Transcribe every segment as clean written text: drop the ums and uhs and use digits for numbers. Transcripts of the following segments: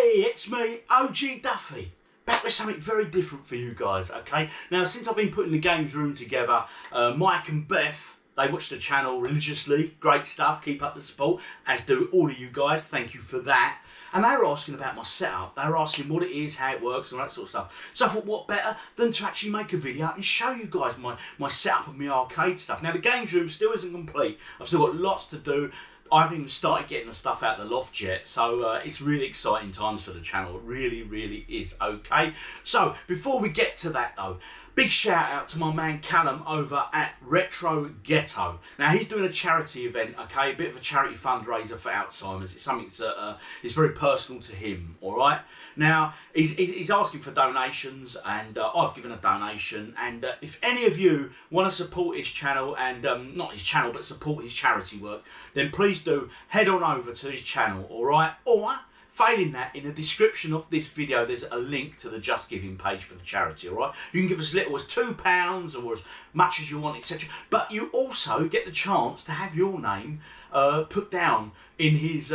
Hey, it's me, OGDuffy, back with something very different for you guys, okay? Now, since I've been putting the games room together, Mike and Beth, they watch the channel religiously. Great stuff, keep up the support, as do all of you guys, thank you for that. And they were asking about my setup. They were asking what it is, how it works, and all that sort of stuff. So I thought, what better than to actually make a video and show you guys my setup of my arcade stuff. Now, the games room still isn't complete. I've still got lots to do. I haven't even started getting the stuff out of the loft yet, so it's really exciting times for the channel. It really, really is, okay? So, before we get to that though, big shout out to my man Callum over at Retro Ghetto. Now, he's doing a charity event, okay? A bit of a charity fundraiser for Alzheimer's. It's something that is very personal to him, all right? Now, he's asking for donations, and I've given a donation. And if any of you want to support his channel, and not his channel, but support his charity work, then please do head on over to his channel, all right? Or, failing that, in the description of this video, there's a link to the Just Giving page for the charity, all right? You can give as little as £2 or as much as you want, etc. But you also get the chance to have your name put down in his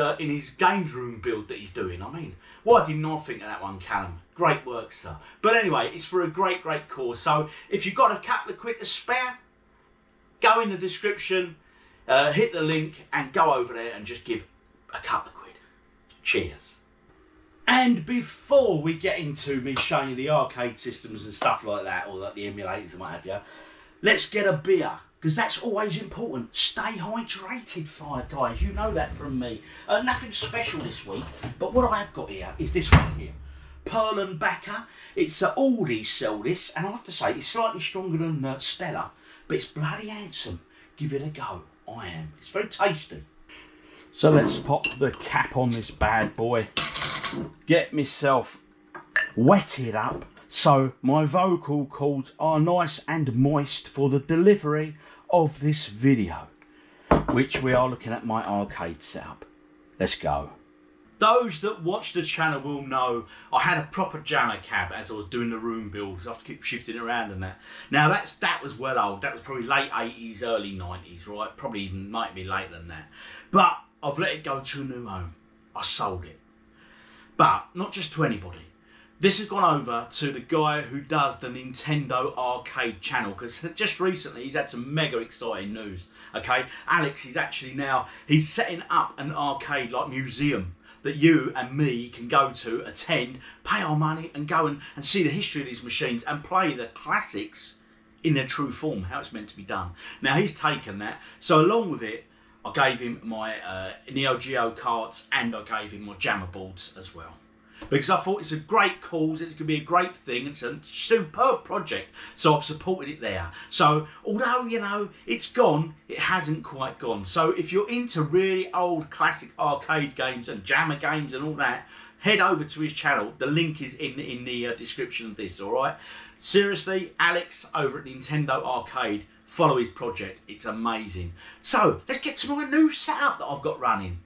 games room build that he's doing. I mean, why didn't I think of that one, Callum? Great work, sir. But anyway, it's for a great, great cause. So if you've got a couple of quid to spare, go in the description, hit the link and go over there and just give a couple of quid. Cheers. And before we get into me showing you the arcade systems and stuff like that, or like the emulators and what have you, let's get a beer, because that's always important. Stay hydrated, guys. You know that from me. Nothing special this week, but what I have got here is this one here. Pearl and Backer. It's Aldi sell this, and I have to say it's slightly stronger than Stella, but it's bloody handsome. Give it a go. I am. It's very tasty. So let's pop the cap on this bad boy. Get myself wetted up so my vocal cords are nice and moist for the delivery of this video, which we are looking at my arcade setup. Let's go. Those that watch the channel will know I had a proper Jamma cab as I was doing the room builds. I have to keep shifting it around and that. Now that was well old. That was probably late 80s, early 90s, right? Probably even might be later than that. But I've let it go to a new home. I sold it. But not just to anybody. This has gone over to the guy who does the Nintendo Arcade channel, because just recently he's had some mega exciting news. Okay, Alex is actually now, he's setting up an arcade like museum that you and me can go to, attend, pay our money and go and see the history of these machines and play the classics in their true form, how it's meant to be done. Now he's taken that, so along with it, I gave him my Neo Geo carts and I gave him my Jamma boards as well. Because I thought it's a great cause, it's going to be a great thing, it's a superb project, so I've supported it there. So, although, you know, it's gone, it hasn't quite gone. So if you're into really old classic arcade games and Jamma games and all that, head over to his channel. The link is in the description of this, alright? Seriously, Alex over at Nintendo Arcade, follow his project, it's amazing. So, let's get to my new setup that I've got running.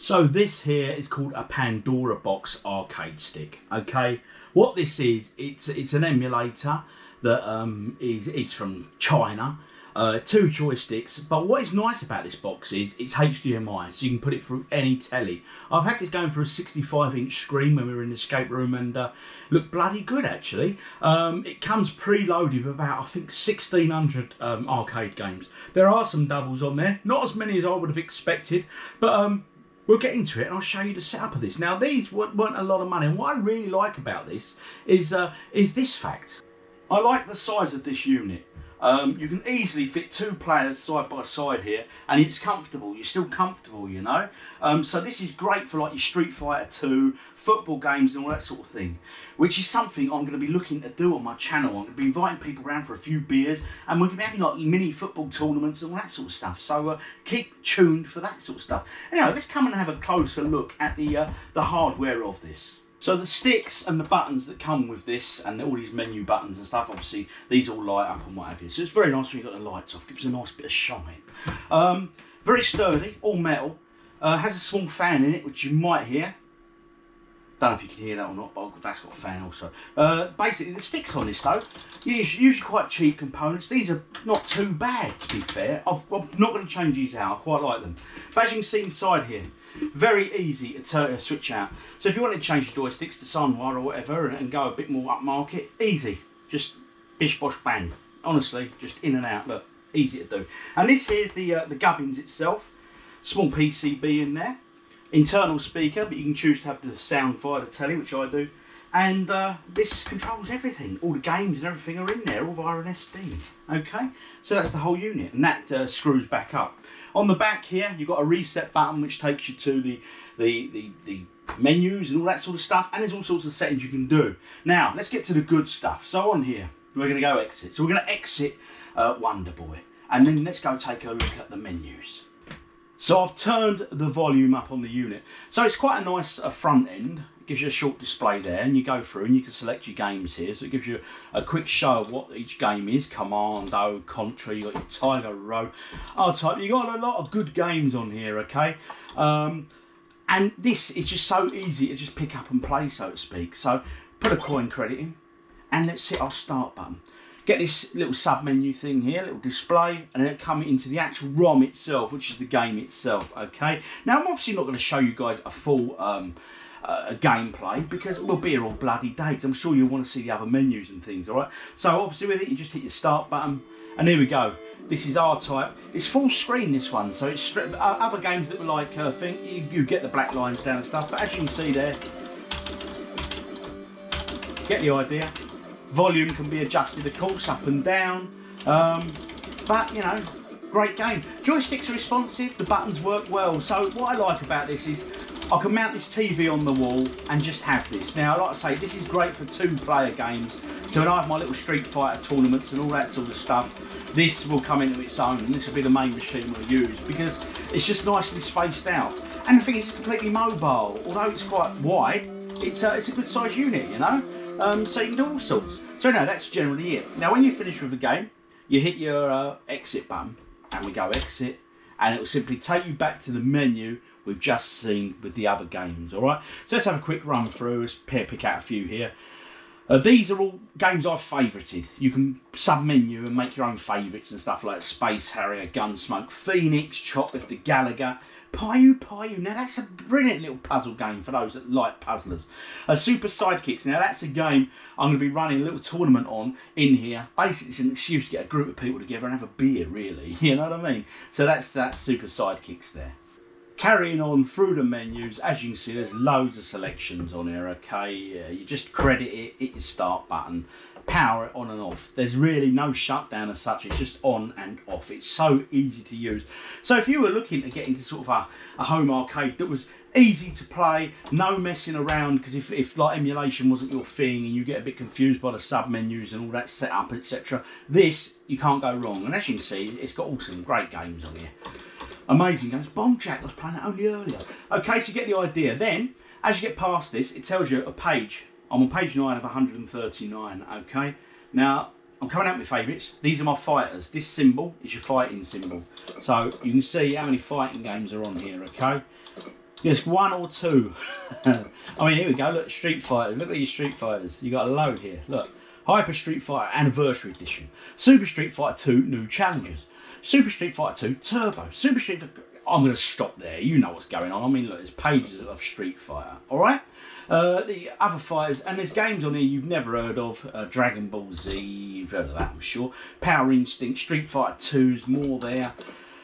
So this here is called a Pandoras Box arcade stick, okay? What this is, it's an emulator that is from China, 2 joysticks, but what is nice about this box is it's HDMI, so you can put it through any telly. I've had this going for a 65-inch screen when we were in the escape room and looked bloody good actually. It comes preloaded with about, I think, 1,600 arcade games. There are some doubles on there, not as many as I would have expected, but we'll get into it and I'll show you the setup of this. Now, these weren't a lot of money, and what I really like about this is this fact. I like the size of this unit. You can easily fit 2 players side by side here, and it's comfortable. You're still comfortable, you know. So this is great for like your Street Fighter 2, football games and all that sort of thing, which is something I'm going to be looking to do on my channel. I'm going to be inviting people around for a few beers, and we're going to be having like mini football tournaments and all that sort of stuff. So keep tuned for that sort of stuff. Anyway, let's come and have a closer look at the hardware of this. So the sticks and the buttons that come with this, and all these menu buttons and stuff, obviously these all light up and what have you. So it's very nice when you've got the lights off, gives a nice bit of shine. Very sturdy, all metal. Has a small fan in it, which you might hear. Don't know if you can hear that or not, but that's got a fan also. Basically, the sticks on this though, usually quite cheap components. These are not too bad, to be fair. I'm not going to change these out. I quite like them. But as you can see inside here, very easy to switch out. So if you wanted to change your joysticks to Sunwire or whatever and go a bit more upmarket, easy. Just bish bosh bang. Honestly, just in and out. Look, easy to do. And this here's the gubbins itself. Small PCB in there. Internal speaker, but you can choose to have the sound via the telly, which I do. And this controls everything. All the games and everything are in there, all via an SD. Okay, so that's the whole unit, and that screws back up. On the back here, you've got a reset button which takes you to the menus and all that sort of stuff. And there's all sorts of settings you can do. Now, let's get to the good stuff. So on here, we're going to go exit. So we're going to exit Wonder Boy, and then let's go take a look at the menus. So I've turned the volume up on the unit. So it's quite a nice front end. It gives you a short display there, and you go through and you can select your games here. So it gives you a quick show of what each game is. Commando, Contra, you got your Tiger Row, R-Type. You got a lot of good games on here, okay? And this is just so easy to just pick up and play, so to speak. So put a coin credit in, and let's hit our start button. Get this little sub-menu thing here, little display, and then come into the actual ROM itself, which is the game itself, okay? Now, I'm obviously not going to show you guys a full gameplay, because we'll be here all bloody day, because I'm sure you'll want to see the other menus and things, all right? So, obviously, with it, you just hit your start button, and here we go. This is R-Type. It's full screen, this one, so it's other games that were like, you get the black lines down and stuff, but as you can see there, get the idea. Volume can be adjusted, of course, up and down, but you know, great game. Joysticks are responsive, the buttons work well. So what I like about this is I can mount this TV on the wall and just have this. Now, like I say, this is great for 2-player games. So when I have my little Street Fighter tournaments and all that sort of stuff, this will come into its own, and this will be the main machine we'll use, because it's just nicely spaced out. And the thing is, it's completely mobile. Although it's quite wide, it's a good size unit, you know. So you can do all sorts. So no, that's generally it. Now when you finish with the game, you hit your exit button, and we go exit, and it will simply take you back to the menu we've just seen with the other games, alright? So let's have a quick run through, let's pick out a few here. These are all games I've favourited. You can sub-menu and make your own favourites and stuff like Space Harrier, Gunsmoke, Phoenix, Choplifter, Galaga, Payu. Now that's a brilliant little puzzle game for those that like puzzlers. Super Sidekicks. Now that's a game I'm going to be running a little tournament on in here. Basically it's an excuse to get a group of people together and have a beer, really. You know what I mean? So that's Super Sidekicks there. Carrying on through the menus, as you can see, there's loads of selections on here, okay? You just credit it, hit your start button, power it on and off. There's really no shutdown as such, it's just on and off. It's so easy to use. So if you were looking to get into sort of a home arcade that was easy to play, no messing around, because if like emulation wasn't your thing and you get a bit confused by the sub-menus and all that setup, etc., this, you can't go wrong. And as you can see, it's got some great games on here. Amazing games. Bomb Jack, I was playing that only earlier. Okay, so you get the idea. Then, as you get past this, it tells you a page. I'm on page 9 of 139, okay? Now, I'm coming out with favourites. These are my fighters. This symbol is your fighting symbol. So, you can see how many fighting games are on here, okay? Just 1 or 2. I mean, here we go. Look, Street Fighters. Look at your Street Fighters. You got a load here. Look. Hyper Street Fighter Anniversary Edition. Super Street Fighter 2 New Challengers. Super Street Fighter 2 Turbo. Super Street Fighter... I'm going to stop there. You know what's going on. I mean, look, there's pages of Street Fighter. Alright? The other fighters, and there's games on here you've never heard of. Dragon Ball Z, you've heard of that, I'm sure. Power Instinct, Street Fighter 2's more there.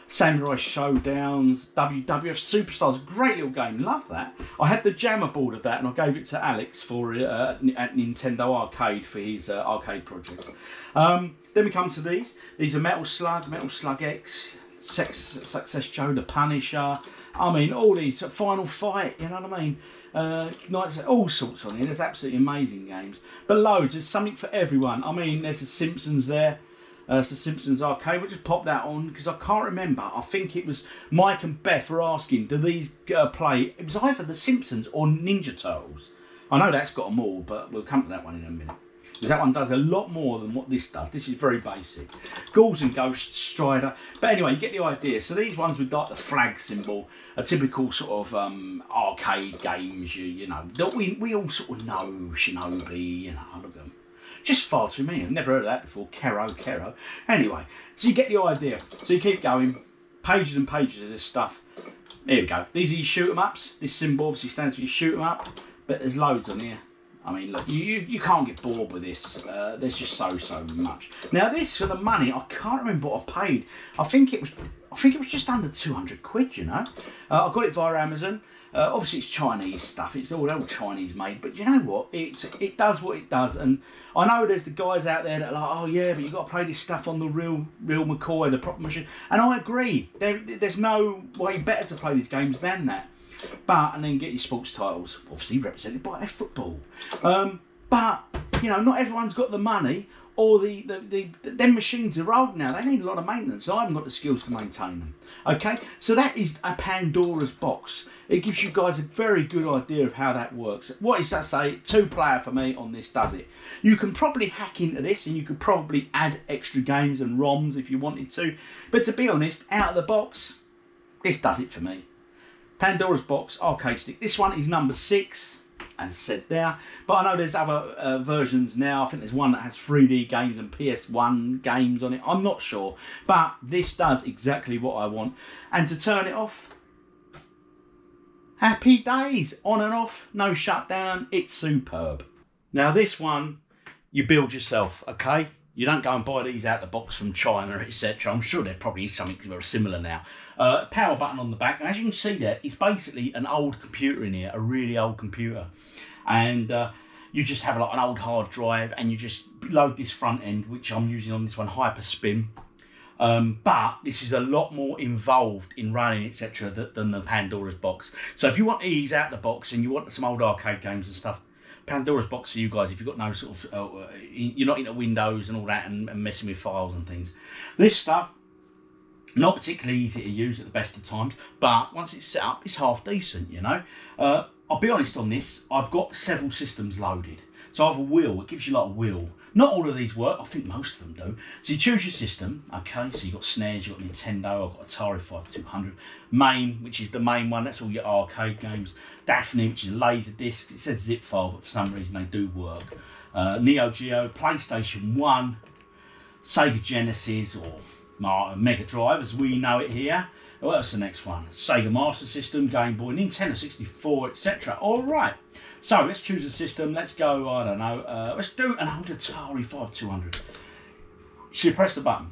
Samurai Showdowns, WWF Superstars, great little game, love that. I had the Jamma board of that and I gave it to Alex for at Nintendo Arcade for his arcade project. Then we come to these are Metal Slug, Metal Slug X, Success Joe, The Punisher, I mean all these, Final Fight, you know what I mean? Nights, all sorts on here, there's absolutely amazing games. But loads, there's something for everyone. I mean, there's The Simpsons there. It's the Simpsons Arcade. We'll just pop that on because I can't remember. I think it was Mike and Beth were asking, do these play? It was either The Simpsons or Ninja Turtles. I know that's got them all, but we'll come to that one in a minute. because that one does a lot more than what this does. This is very basic. Ghouls and Ghosts, Strider. But anyway, you get the idea. So these ones with like the flag symbol are typical sort of arcade games, you know, that we all sort of know. Shinobi, you know, look at them. Just far too many. I've never heard of that before. Kero. Anyway, so you get the idea. So you keep going. Pages and pages of this stuff. Here we go. These are your shoot 'em ups. This symbol obviously stands for your shoot 'em up. But there's loads on here. I mean, look, you can't get bored with this. There's just so much. Now this, for the money, I can't remember what I paid. I think it was just under 200 quid. You know, I got it via Amazon. Obviously it's Chinese stuff. It's all Chinese made. But you know what? It does what it does. And I know there's the guys out there that are like, oh yeah, but you got to play this stuff on the real McCoy, the proper machine. And I agree. There's no way better to play these games than that. And then get your sports titles, obviously represented by football. But you know, not everyone's got the money, or them machines are old now. They need a lot of maintenance. I haven't got the skills to maintain them. Okay, so that is a Pandora's Box. It gives you guys a very good idea of how that works. What is that say? 2-player for me on this does it. You can probably hack into this, and you could probably add extra games and ROMs if you wanted to. But to be honest, out of the box, this does it for me. Pandora's Box arcade stick. This one is number 6, as said there. But I know there's other versions now. I think there's one that has 3D games and PS1 games on it. I'm not sure. But this does exactly what I want. And to turn it off, happy days. On and off, no shutdown. It's superb. Now this one, you build yourself, okay? You don't go and buy these out the box from China, etc. I'm sure there probably is something very similar now. Power button on the back. And as you can see there, it's basically an old computer in here, a really old computer. And you just have like an old hard drive, and you just load this front end, which I'm using on this one, Hyperspin. But this is a lot more involved in running, etc. than the Pandora's Box. So if you want ease out the box and you want some old arcade games and stuff, Pandora's Box for you guys if you've got no sort of, you're not into Windows and all that and messing with files and things. This stuff, not particularly easy to use at the best of times, but once it's set up, it's half decent, you know. I'll be honest on this, I've got several systems loaded. So I have a wheel, it gives you like a wheel. Not all of these work, I think most of them do. So you choose your system, okay, so you've got SNES, you've got Nintendo, I've got Atari 5200, MAME, which is the main one, that's all your arcade games, Daphne, which is a laser disc, it says zip file, but for some reason they do work. Neo Geo, PlayStation 1, Sega Genesis, or Mega Drive as we know it here. What else is the next one? Sega Master System, Game Boy, Nintendo 64, etc. Alright, so let's choose a system. Let's go, I don't know, let's do an old Atari 5200. So you press the button.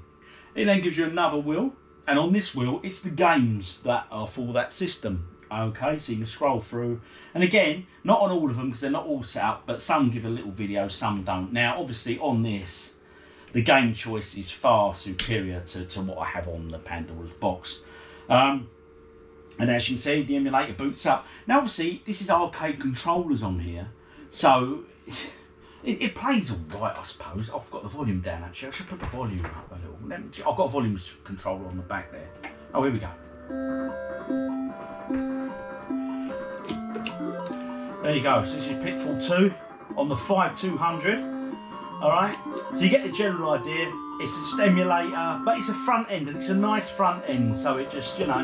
It then gives you another wheel, and on this wheel, it's the games that are for that system. Okay, so you can scroll through. And again, not on all of them because they're not all set up, but some give a little video, some don't. Now, obviously on this, the game choice is far superior to what I have on the Pandora's Box. And as you can see, the emulator boots up. Now obviously this is arcade controllers on here, so it plays alright, I suppose. I've got the volume down actually. I should put the volume up a little. I've got a volume controller on the back there. Oh, here we go. There you go. So this is Pitfall 2 on the 5200. Alright, so you get the general idea. It's just emulator, but it's a front end, and it's a nice front end, so it just, you know,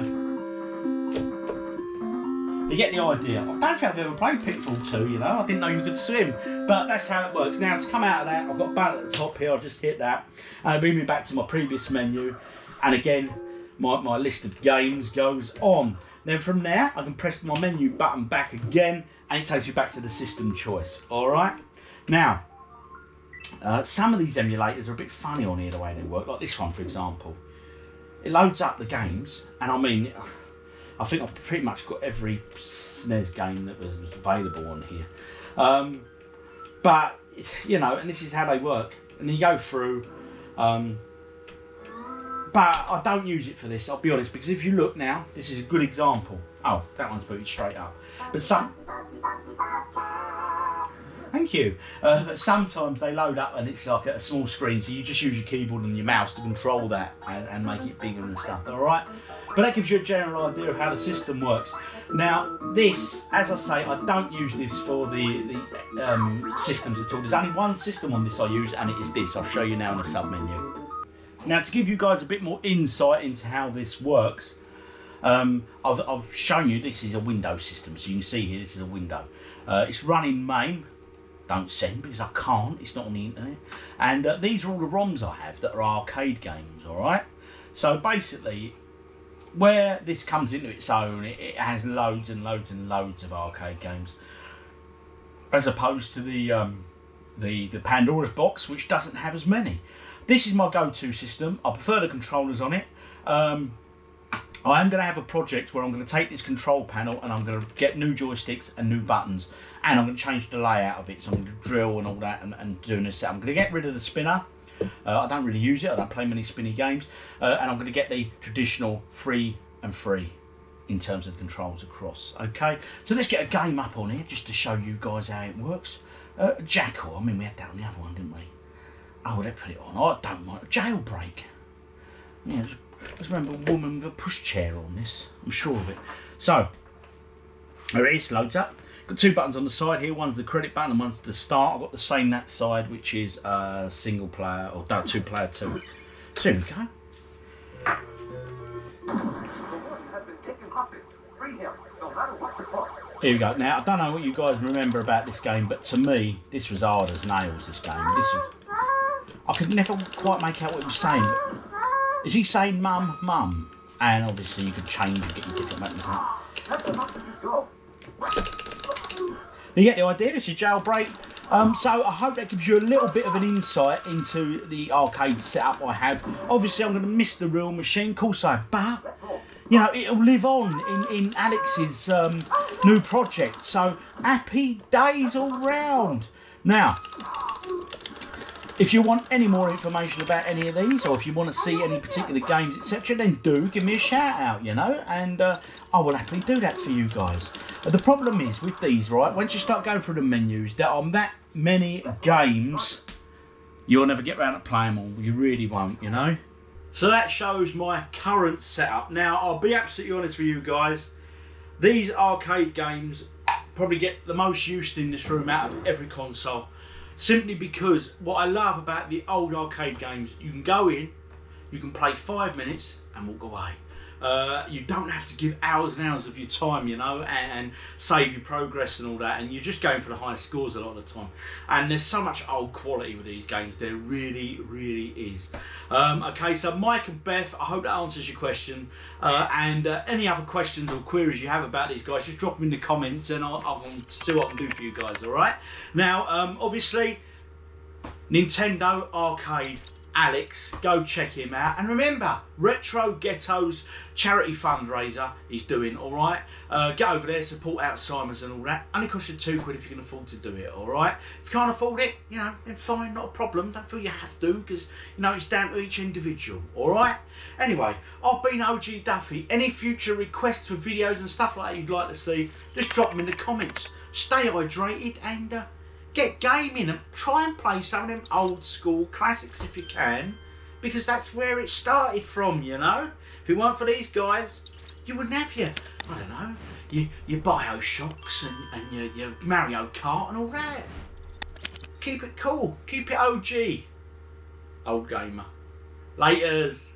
you get the idea. I don't think I've ever played Pitfall 2, you know, I didn't know you could swim, but that's how it works. Now, to come out of that, I've got a button at the top here, I'll just hit that, and it'll bring me back to my previous menu, and again, my list of games goes on. Then from there, I can press my menu button back again, and it takes you back to the system choice, alright? Now, some of these emulators are a bit funny on here the way they work, like this one for example. It loads up the games, and I mean, I think I've pretty much got every SNES game that was available on here. But, you know, and this is how they work. And you go through, but I don't use it for this, I'll be honest, because if you look now, this is a good example. Oh, that one's booted straight up. But thank you. But sometimes they load up and it's like a small screen, so you just use your keyboard and your mouse to control that and make it bigger and stuff, alright? But that gives you a general idea of how the system works. Now this, as I say, I don't use this for the systems at all. There's only one system on this I use, and it is this. I'll show you now in the sub-menu. Now, to give you guys a bit more insight into how this works, I've shown you this is a Windows system, so you can see here this is a window. It's running MAME. Don't send because I can't, it's not on the internet. And these are all the ROMs I have that are arcade games, alright? So basically, where this comes into its own, it has loads and loads and loads of arcade games, as opposed to the Pandoras Box, which doesn't have as many. This is my go-to system. I prefer the controllers on it. I am going to have a project where I'm going to take this control panel and I'm going to get new joysticks and new buttons, and I'm going to change the layout of it. So I'm going to drill and all that and doing this. I'm going to get rid of the spinner. I don't really use it. I don't play many spinny games. And I'm going to get the traditional free in terms of controls across. Okay, so let's get a game up on here just to show you guys how it works. Jackal. I mean, we had that on the other one, didn't we? Oh, they put it on. I don't mind. Jailbreak. Yeah, I just remember a woman with a pushchair on this. I'm sure of it. So, there it is, loads up. Got two buttons on the side here. One's the credit button and one's the start. I've got the same that side, which is single player, or no, two player two. So here we go. Here we go. Now, I don't know what you guys remember about this game, but to me, this was hard as nails, this game. I could never quite make out what he was saying. But is he saying mum, mum? And obviously you could change and get your different buttons. You get the idea, this is Jailbreak. So I hope that gives you a little bit of an insight into the arcade setup I have. Obviously I'm going to miss the real machine, of course I have, but you know, it'll live on in Alex's new project. So happy days all round. Now, if you want any more information about any of these, or if you want to see any particular games, etc., then do give me a shout out, you know, and I will happily do that for you guys. The problem is with these, right, once you start going through the menus, there are that many games, you'll never get around to playing them all. You really won't, you know. So that shows my current setup. Now, I'll be absolutely honest with you guys. These arcade games probably get the most use in this room out of every console. Simply because what I love about the old arcade games, you can go in, you can play 5 minutes and walk away. You don't have to give hours and hours of your time, you know, and save your progress and all that, and you're just going for the high scores a lot of the time. And there's so much old quality with these games, there really, really is. Okay, so Mike and Beth, I hope that answers your question. And any other questions or queries you have about these guys, just drop them in the comments and I'll see what I can do for you guys, alright? Now, obviously, Nintendo Arcade Alex, go check him out, and remember, Retro Ghetto's charity fundraiser he's doing, alright? Get over there, support Alzheimer's and all that. Only costs you £2 if you can afford to do it, alright? If you can't afford it, you know, then fine, not a problem. Don't feel you have to, because, you know, it's down to each individual, alright? Anyway, I've been OGDuffy. Any future requests for videos and stuff like that you'd like to see, just drop them in the comments. Stay hydrated and get gaming and try and play some of them old school classics if you can, because that's where it started from, you know. If it weren't for these guys, you wouldn't have your, I don't know, your Bioshocks and your Mario Kart and all that. Keep it cool, keep it OG, old gamer. Laters.